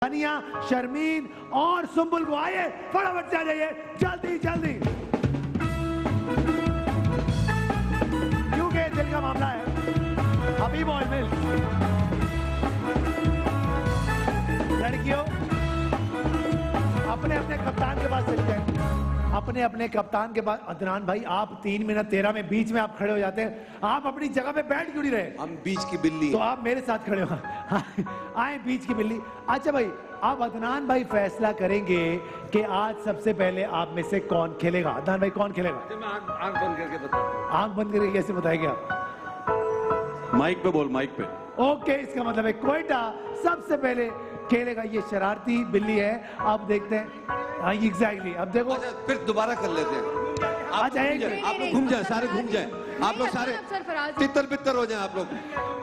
तानिया, शर्मीन और सुम्बुल को आइए फटाफट से आ जाइए, जल्दी जल्दी, क्योंकि दिल का मामला है। हबीब ऑयल मिल, लड़कियों अपने अपने कप्तान के पास चलते हैं, अपने अपने कप्तान के पास। अदनान भाई आप 3 मिनट 13 में बीच में आप खड़े हो जाते हैं, आप अपनी जगह पे बैठ क्यों नहीं रहे? हम बीच की बिल्ली, तो आप मेरे साथ खड़े हो, आए बीच की बिल्ली। अच्छा भाई, अब अदनान भाई फैसला करेंगे कि आज सबसे पहले आप में से कौन खेलेगा। अदनान भाई कौन खेलेगा? मैं आंख बंद करके बताता हूं। आंख बंद करके कैसे बताएंगे आप? माइक पे बोल, माइक पे। ओके, इसका मतलब है कोयटा सबसे पहले खेलेगा। ये शरारती बिल्ली है। अब देखते हैं। हाँ एग्जैक्टली, अब देखो। अच्छा, फिर दोबारा कर लेते हैं। अच्छा आप लोग घूम जाए, सारे घूम जाए, आप लोग सारे तितर बितर हो जाए आप लोग।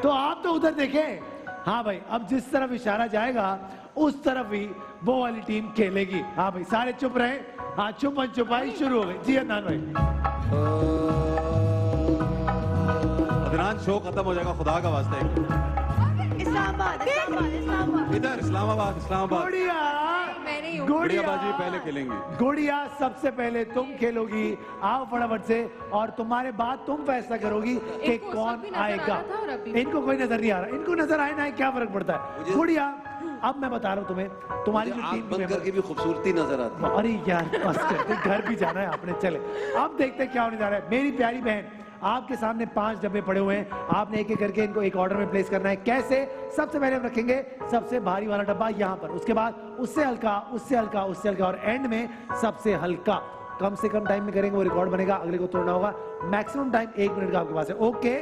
तो आप तो उधर देखें। हाँ भाई, अब जिस तरफ इशारा जाएगा उस तरफ ही वो वाली टीम खेलेगी। हाँ भाई सारे चुप रहे। हाँ चुपन छुपाई शुरू हो गई। जी अदनान भाई। अदनान शो खत्म हो जाएगा, खुदा का वास्ता है। इस्लामाबाद, इस्लामाबाद, इस्लामाबाद। इधर इस्लामाबाद, इस्लामाबाद। गुड़िया, गुड़िया बाजी पहले खेलेंगी। गुड़िया सबसे पहले तुम खेलोगी। आओ फटाफट से, और तुम्हारे बाद तुम फैसला करोगी कि कौन आएगा। इनको कोई नजर नहीं आ रहा, इनको नजर आए ना क्या फर्क पड़ता है। गुड़िया अब मैं बता रहा हूँ तुम्हें, तुम्हारी जो टीम बंद करके भी खूबसूरती नजर आती है। अरे यार बस करते, घर भी जाना है आपने। चले अब देखते हैं क्या होने जा रहा है। मेरी प्यारी बहन, आपके सामने 5 डब्बे पड़े हुए हैं, आपने एक एक करके इनको एक ऑर्डर में प्लेस करना है। कैसे? सबसे पहले हम रखेंगे सबसे भारी वाला डब्बा यहाँ पर, उसके बाद उससे हल्का, उससे हल्का, उससे हल्का, और एंड में सबसे हल्का। कम से कम टाइम में करेंगे, वो रिकॉर्ड बनेगा, अगले को तोड़ना होगा। मैक्सिमम टाइम 1 मिनट का आपके पास है। ओके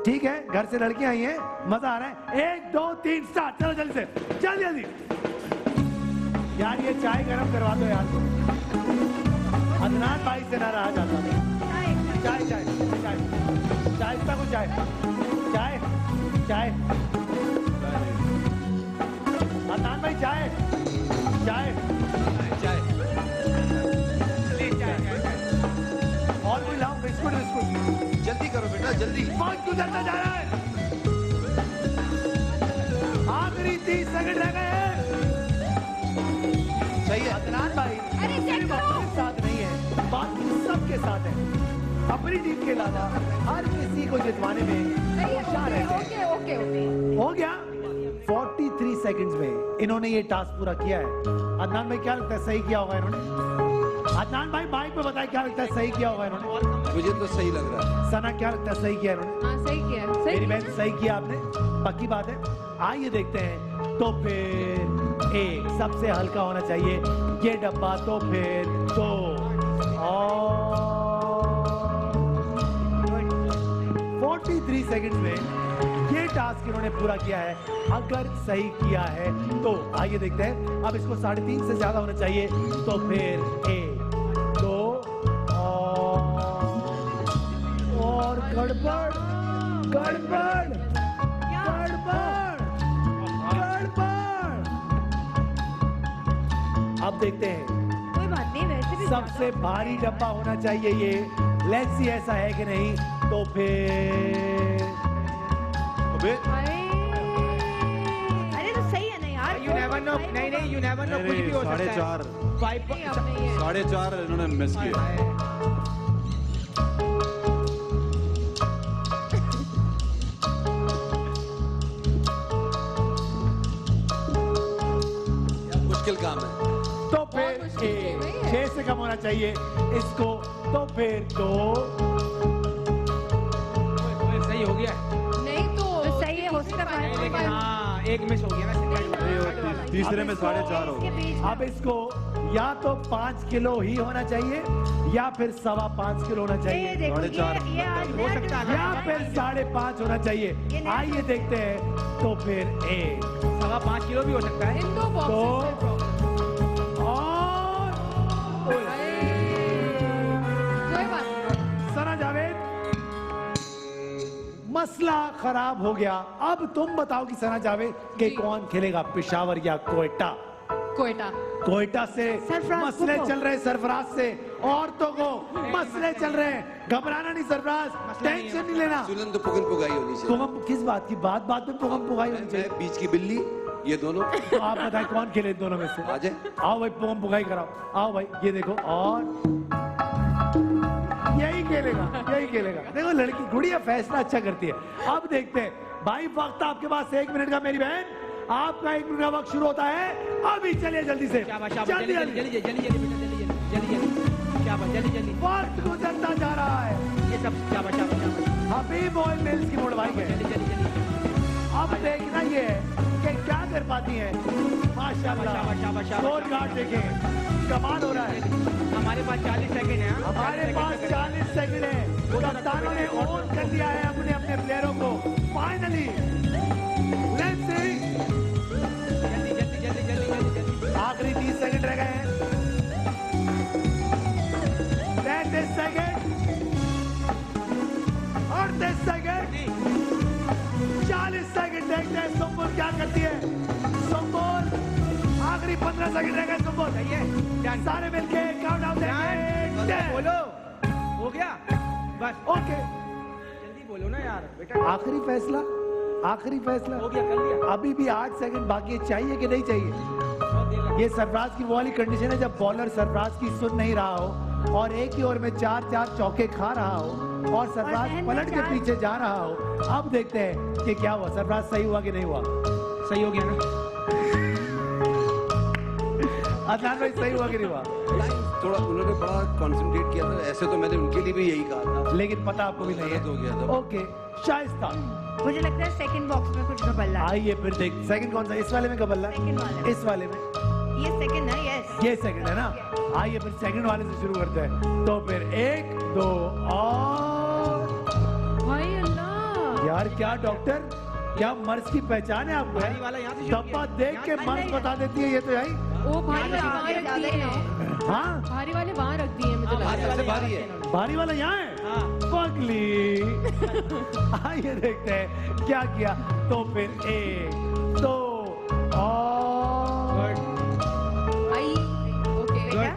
ठीक है, घर से लड़कियां आई हैं, मजा आ रहा है। 1 2 3 स्टार्ट। चलो जल्दी से, जल्दी जल्दी। यार ये चाय गर्म करवा दो यार, अदनान भाई से ना रहा जाता। चाय चाय चाय चाय को चाय चाय चाय अदनान भाई चाय चाय चाय और कोई लाओ, बिस्कुट बिस्कुट। जल्दी करो बेटा, जल्दी। बहुत क्यों चलता जा रहा है? आखिरी 30 सेकंड रह गए हैं। सही है अदनान भाई सिर्फ अपने साथ नहीं है, बाकी सबके साथ है। अपनी टीम के अलावा हर किसी को जितवाने में होशियार है। हो गया 43 सेकंड्स में इन्होंने ये टास्क पूरा किया है। अदनान भाई क्या लगता है सही किया होगा इन्होंने? अदनान भाई माइक पे बताए क्या लगता है सही किया होगा इन्होंने? मुझे तो सही लग रहा है। सना क्या लगता है सही किया इन्होंने? हाँ सही किया, मेरी बहन सही किया आपने, पक्की बात है। आइए देखते हैं। तो फिर एक सबसे हल्का होना चाहिए ये डब्बा, तो फिर 2 और 43 सेकंड्स में ये टास्क इन्होंने पूरा किया है। अगर सही किया है तो आइए देखते हैं। अब इसको 3.5 से ज्यादा होना चाहिए। तो फिर 1 2 और गड़बड़ गड़बड़ गड़बड़ गड़बड़। अब देखते हैं, कोई बात नहीं, वैसे भी सबसे भारी डब्बा होना चाहिए ये। लेट्स सी ऐसा है कि नहीं। तो फिर अरे तो सही है ना यार। You never know, नहीं नहीं, you never know, कुछ भी हो सकता है। 4.5 इन्होंने मिस किया। मुश्किल काम है। तो फिर 6 से कम होना चाहिए इसको। तो फिर 2 सही हो गया। नहीं तो सही है, हो सकता है लेकिन हाँ एक मिस हो गया। तीसरे में 4.5 हो गया। अब इसको या तो 5 किलो ही होना चाहिए या फिर 5.25 किलो होना चाहिए, ये देखो, 4.5 हो सकता है या फिर 5.5 होना चाहिए। आइए देखते हैं। तो फिर 1 5 किलो भी हो सकता है। इन दो तो और कोई बात नहीं। सना जावेद, मसला खराब हो गया। अब तुम बताओ कि सना जावेद कि कौन खेलेगा, पेशावर या कोयटा? कोयटा। कोयटा से सरफराज मसले को। चल रहे हैं, सरफराज से औरतों को मसले चल रहे हैं। घबराना नहीं सरफराज, टेंशन नहीं लेना। सुनन तो पुगन पुगाई होनी चाहिए। पुगम किस बात की? बात बात में पुगम पुगाई होनी चाहिए। बीच की बिल्ली ये दोनों तो आप बताएं कौन खेले इन दोनों में से? आ जाए। आओ भाई पोम पुगाई कराओ, आओ भाई ये देखो, और यही खेलेगा, यही खेलेगा। देखो लड़की गुड़िया फैसला अच्छा करती है। अब देखते हैं भाई, वक्त आपके पास 1 मिनट का मेरी बहन, आपका 1 मिनट का वक्त शुरू होता है अभी। चलिए जल्दी से, शाबाश शाबाश, जल्दी जल्दी जल्दी, जल्दी जल्दी जल्दी बेटा, जल्दी जल्दी शाबाश, जल्दी जल्दी वक्त गुजरता जा रहा है। ये सब शाबाश शाबाश शाबाश, हबीब ऑयल मिल्स की मोड़ भाई है। जल्दी जल्दी जल्दी अब देखना ये है कि क्या कर पाती है। माशाल्लाह, शाबाश, शाबाश, शाबाश, स्कोर कार्ड देखें, कमाल हो रहा है। हमारे पास 40 सेकंड है। हमारे पास 40 सेकंड है। कप्तानों ने ओन कर दिया है अपने अपने प्लेयरों को। फाइनली लेट्स सी, जल्दी जल्दी जल्दी जल्दी जल्दी जल्दी, आखिरी 30 सेकंड रह गए हैं। 33 सेकंड, 38 सेकंड, 40 सेकंड। देखते हैं सुम्बुल क्या करती है। सुम्बुल, आखिरी 15 सेकंड रह गए। सुम्बुल सही है, डन। सारे मिलके काउंटडाउन देंगे। बोलो, हो गया बस, ओके, जल्दी बोलो ना यार बेटा। आखिरी फैसला, आखिरी फैसला। हो गया, कर लिया। अभी भी 8 सेकंड बाकी है, चाहिए कि नहीं चाहिए? बहुत देर लगी। ये सरफराज की वो वाली कंडीशन है जब बॉलर सरफराज की सुन नहीं रहा हो और एक ही ओवर में 4-4 चौके खा रहा हो और सरफराज पलट के पीछे जा रहा हो। अब देखते हैं कि क्या हुआ, सरफराज सही हुआ कि नहीं हुआ। सही हो गया ना? अदनान भाई सही हुआ कि नहीं हुआ? थोड़ा उन्होंने बड़ा कंसंट्रेट किया था, ऐसे तो मैंने उनके लिए भी यही कहा था। लेकिन पता आपको भी नहीं गलत हो गया है। था। ओके, शाइस्ता मुझे लगता है सेकंड बॉक्स में कुछ गबल्ला है। आइए फिर देख, सेकंड कौन सा? इस वाले में कबल्ला, सेकंड वाले। इस वाले में ये सेकंड है, यस। ये सेकंड है ना। आइए फिर सेकंड वाले से शुरू करते हैं। तो फिर 1 2 और भाई अल्लाह, यार क्या डॉक्टर, क्या मर्ज की पहचान है आपको? भारी वाला यहाँ से शुरू डब्बा किया। देख के यहाँ- मर्ज बता देती है ये तो यही। ओ भारी वाले वहाँ रख दिए हैं। हाँ, भारी वाले वहाँ रख दिए हैं, मुझे हाँ, लग भारी रहा वाले है। भारी है। भारी वाला यहाँ है। हाँ। पगली। आइए देखते हैं क्या किया। तो फिर 1 2 और भाई ओके बेटा,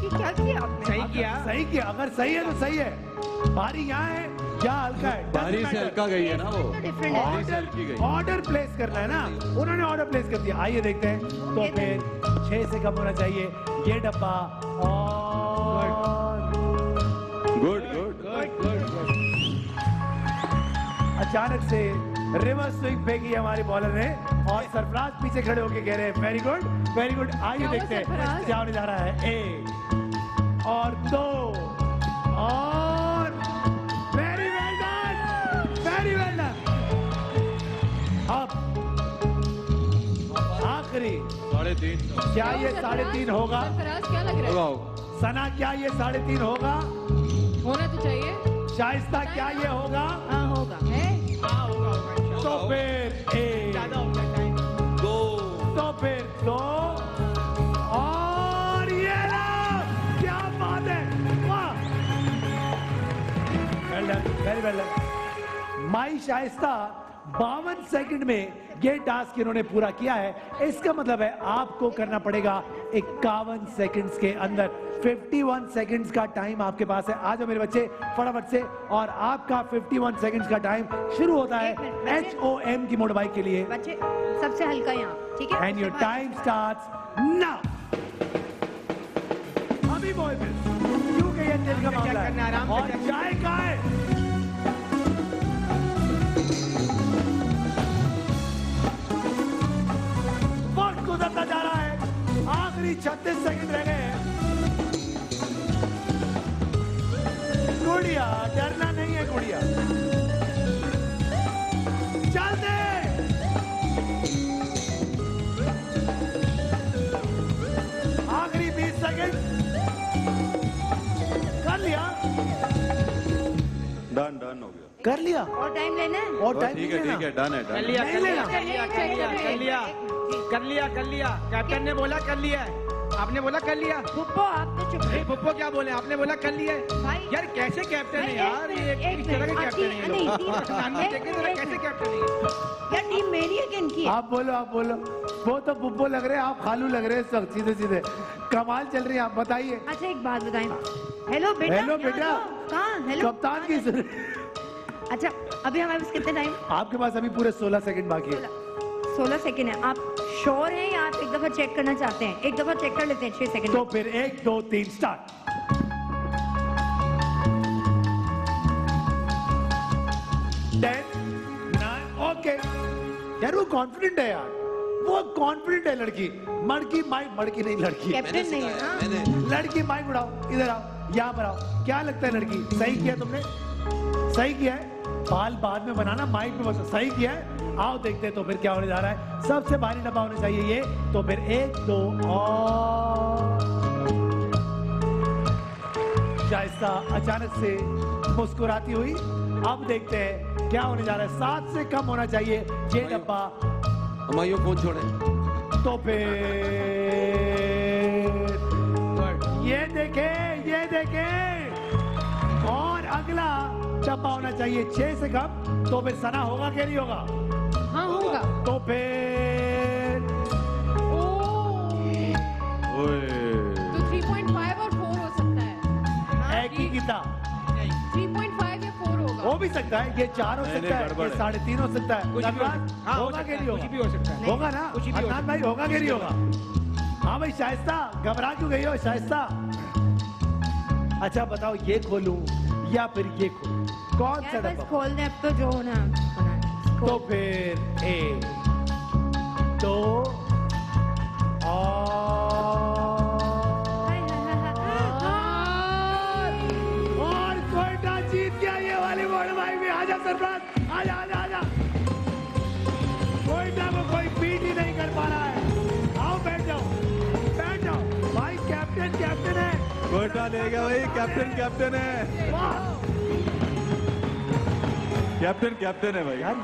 ये क्या किया आपने? सही किया। सही किया। अगर सही है तो सही है। भारी यहाँ है या हल्का है, भारी से हल्का गई है ना वो। तो डिफरेंट है। हल्की गई। ऑर्डर प्लेस करना है ना, उन्होंने ऑर्डर प्लेस कर दिया। आइए देखते हैं। तो फिर 6 से कम होना चाहिए ये डब्बा। और गुड गुड अचानक से रिवर्स स्विंग फेंकी हमारे बॉलर ने और सरफराज पीछे खड़े होके कह रहे हैं वेरी गुड वेरी गुड। आइए क्या हुआ देखते हैं सरफराज? क्या होने जा रहा है। 1 और 2 और very well done, very well done. अब आखिरी, 3.5 क्या ये 3.5 होगा? सरफराज क्या लग रहा है? सना क्या ये 3.5 होगा? होना तो चाहिए। शाइस्ता क्या ये होगा? हाँ होगा है। हाँ, होगा होगा इंशाल्लाह। तो फिर 1 ज्यादा हो गया टाइम। 2 तो फिर 2 और ये लो, क्या बात है, वाह, well done, very well done. My Shaista 52 second में ये टास्क इन्होंने पूरा किया है। इसका मतलब है आपको करना पड़ेगा 51 सेकंड्स के अंदर। 51 सेकंड्स का टाइम आपके पास है। आ जाओ मेरे बच्चे फटाफट से, और आपका 51 सेकंड्स का टाइम शुरू होता है एक मिनट, बच्चे। HOM की मोड़ बाइक के लिए। बच्चे सबसे हल्का यहाँ, ठीक है? And your time starts now. अभी बॉय क्योंकि ये दिल का आराम से मामला check करना, है आराम से और check चाय का है। वक्त गुजरता जा रहा है, आखिरी 36 सेकंड रह गए हैं। गुड़िया, डरना नहीं है गुड़िया, चल दे। आखिरी 20 सेकंड कर लिया, डन डन हो गया। कर लिया और टाइम लेना है? और टाइम ठीक है डन है कर डन लिया नहीं कर लिया लेना। कर लिया कर लिया कर लिया कर लिया कर लिया। कैप्टन ने बोला कर लिया है, आपने बोला कर लिया। पुप्पो आप तो चुप नहीं पुप्पो क्या बोले, आपने बोला कर लिया है। भाई। यार कैसे कैप्टन है यार, ये एक इस तरह के मिनट, कैप्टन है ये नहीं, लोग। नहीं, नानी एक देखे मिनट, जरा एक कैसे मिनट। कैप्टन है ये। यार टीम मेरी है कि इनकी है? आप बोलो, आप बोलो। वो तो बुब्बो लग रहे हैं, आप खालू लग रहे हैं, सब सीधे सीधे कमाल चल रही है। आप बताइए। अच्छा एक बात बताएं। हेलो बेटा, हेलो यहाँ बेटा। तो, कहाँ? हेलो कप्तान की सुन- अच्छा अभी हमारे पास कितने टाइम? आपके पास अभी पूरे 16 सेकंड बाकी है। 16 सेकंड है। आप श्योर हैं या आप एक दफा चेक करना चाहते हैं? एक दफा चेक कर लेते हैं 6 सेकंड तो फिर 1 2 3 स्टार्ट। 10 9 ओके। यार वो कॉन्फिडेंट है यार, वो कॉन्फिडेंट है लड़की। मड़की नहीं लड़की, कैप्टन नहीं है ना? मैंने लड़की माइक उड़ाओ, इधर आओ, यहाँ पर आओ। क्या लगता है लड़की? सही किया तुमने? सही किया है। बाल बाद में बनाना, माइक में बता। सही किया है। आओ देखते हैं तो फिर क्या होने जा रहा है। सबसे भारी डब्बा होना चाहिए ये। तो फिर 1 2 और शाइस्ता अचानक से मुस्कुराती हुई। अब देखते हैं क्या होने जा रहा है। 7 से कम होना चाहिए ये डब्बा। हमायूं फोन छोड़े। तो फिर ये देखे और अगला डब्बा होना चाहिए 6 से कम। तो फिर सना होगा कि नहीं होगा? हाँ होगा। तो फिर तो 3.5 और 4 हो सकता है। एक ही गीता 3.5 या 4 होगा। हो भी सकता है। ये 4 हो सकता है, ये 3.5 हो सकता है। कुछ भी हो धन्यवाद। सकता है। हाँ, हो होगा सकता कि है, नहीं कुछ भी हो होगा? सकता है। होगा ना? कुछ भी हो अदनान सकता भाई है। होगा कि नहीं होगा? हाँ भाई शाइस्ता, घबरा क्यों गई हो शाइस्ता? अच्छा बताओ, ये खोलूं या फिर ये खोलूं? कौन सा यार बस डब्बा? खोल दे अब तो, जो होना होना है। तो फिर 1 2 और कोयटा जीत गया ये वाली बॉल। भाई भी आजा सरफराज, आजा आजा आजा। कोयटा को कोई बीट ही नहीं कर पा रहा है। आओ बैठ जाओ भाई। कैप्टन है। कोयटा ले गया भाई। कैप्टन है। वाह कैप्टन है भाई। यार